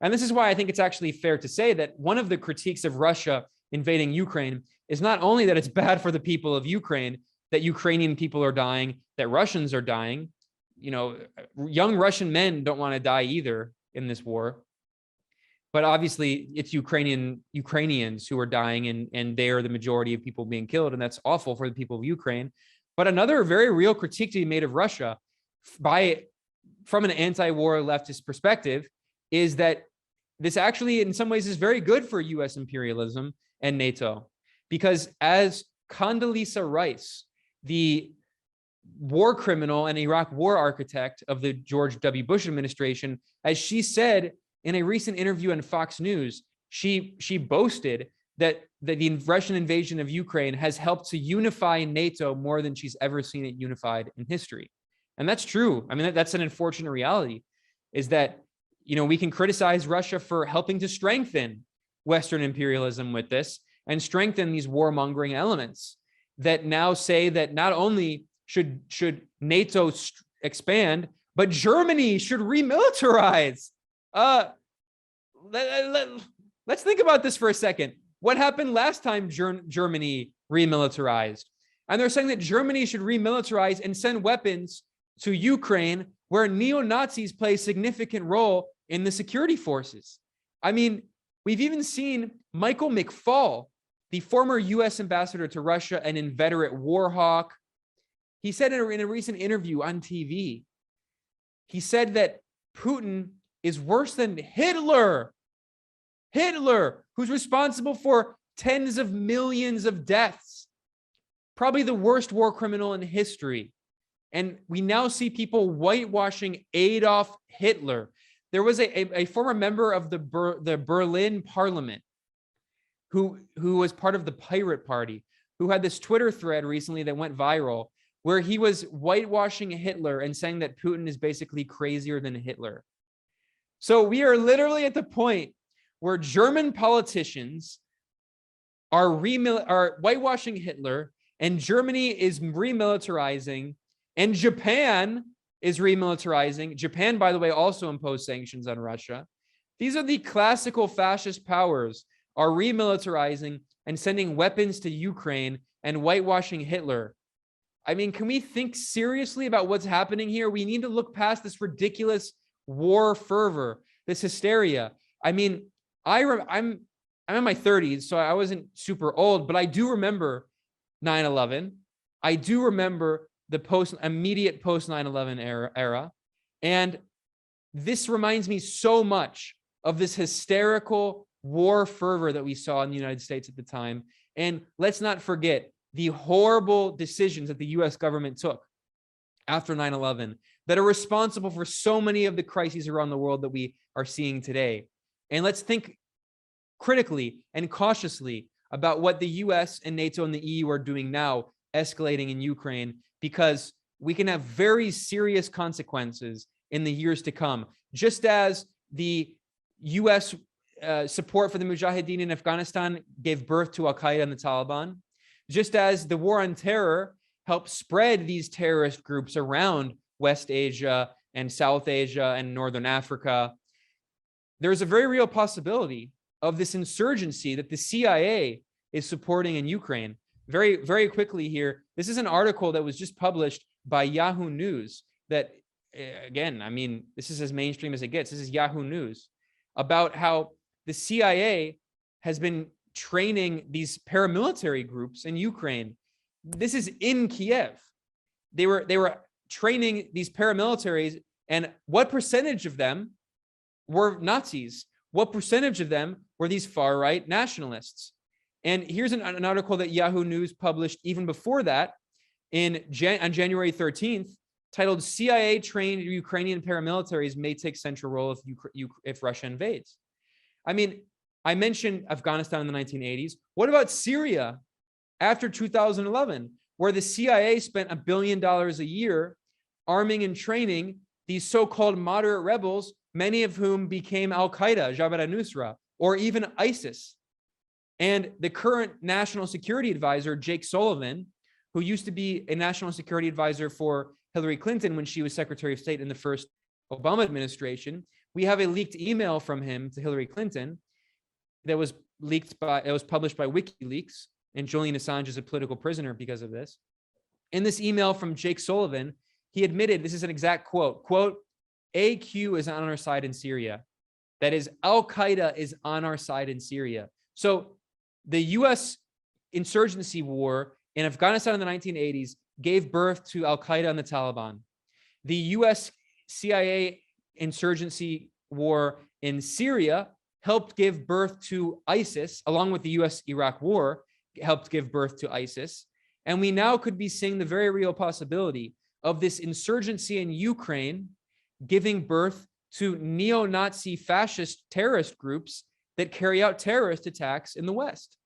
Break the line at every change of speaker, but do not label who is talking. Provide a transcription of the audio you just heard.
And this is why I think it's actually fair to say that one of the critiques of Russia invading Ukraine is not only that it's bad for the people of Ukraine, that Ukrainian people are dying, that Russians are dying. You know, young Russian men don't want to die either in this war. But obviously, it's Ukrainians who are dying, and they are the majority of people being killed, and that's awful for the people of Ukraine. But another very real critique to be made of Russia from an anti-war leftist perspective is that this actually, in some ways, is very good for U.S. imperialism and NATO. Because as Condoleezza Rice, the war criminal and Iraq war architect of the George W. Bush administration, as she said in a recent interview on Fox News, she boasted that the Russian invasion of Ukraine has helped to unify NATO more than she's ever seen it unified in history. And that's true. I mean, that's an unfortunate reality, is that, you know, we can criticize Russia for helping to strengthen Western imperialism with this and strengthen these warmongering elements that now say that not only should NATO expand, but Germany should remilitarize. Let's think about this for a second. What happened last time Germany remilitarized? And they're saying that Germany should remilitarize and send weapons to Ukraine, where neo-Nazis play a significant role in the security forces. I mean, we've even seen Michael McFaul, the former U.S. ambassador to Russia and inveterate war hawk. He said in a recent interview on TV, he said that Putin is worse than Hitler, who's responsible for tens of millions of deaths, probably the worst war criminal in history. And we now see people whitewashing Adolf Hitler. There was a former member of the Berlin parliament who was part of the Pirate Party, who had this Twitter thread recently that went viral, where he was whitewashing Hitler and saying that Putin is basically crazier than Hitler. So we are literally at the point where German politicians are whitewashing Hitler, and Germany is remilitarizing, and Japan is remilitarizing. Japan, by the way, also imposed sanctions on Russia. These are the classical fascist powers are remilitarizing and sending weapons to Ukraine and whitewashing Hitler. I mean, can we think seriously about what's happening here? We need to look past this ridiculous war fervor, this hysteria. I mean, I'm in my 30s, so I wasn't super old, but I do remember 9/11. I do remember the immediate post 9/11 era. And this reminds me so much of this hysterical war fervor that we saw in the United States at the time. And let's not forget the horrible decisions that the US government took after 9/11 that are responsible for so many of the crises around the world that we are seeing today. And let's think critically and cautiously about what the US and NATO and the EU are doing now, escalating in Ukraine, because we can have very serious consequences in the years to come. Just as the US support for the Mujahideen in Afghanistan gave birth to Al-Qaeda and the Taliban, just as the war on terror helped spread these terrorist groups around West Asia and South Asia and Northern Africa, there's a very real possibility of this insurgency that the CIA is supporting in Ukraine. Very, very quickly here, this is an article that was just published by Yahoo News that, again, I mean, this is as mainstream as it gets. This is Yahoo News about how the CIA has been training these paramilitary groups in Ukraine. This is in Kiev. They were training these paramilitaries, and what percentage of them were Nazis? What percentage of them were these far-right nationalists? And here's an article that Yahoo News published even before that on January 13th, titled "CIA-trained Ukrainian paramilitaries may take central role if Russia invades." I mean, I mentioned Afghanistan in the 1980s. What about Syria after 2011, where the CIA spent $1 billion a year arming and training these so-called moderate rebels, many of whom became Al-Qaeda, Jabhat al-Nusra, or even ISIS? And the current national security advisor, Jake Sullivan, who used to be a national security advisor for Hillary Clinton when she was Secretary of State in the first Obama administration, We have a leaked email from him to Hillary Clinton that was published by WikiLeaks, and Julian Assange is a political prisoner because of this. In this email from Jake Sullivan, he admitted, this is an exact quote, AQ is on our side in Syria. That is, Al-Qaeda is on our side in Syria. So the US insurgency war in Afghanistan in the 1980s gave birth to Al-Qaeda and the Taliban. The US CIA insurgency war in Syria helped give birth to ISIS, along with the US-Iraq war, helped give birth to ISIS. And we now could be seeing the very real possibility of this insurgency in Ukraine giving birth to neo-Nazi fascist terrorist groups that carry out terrorist attacks in the West.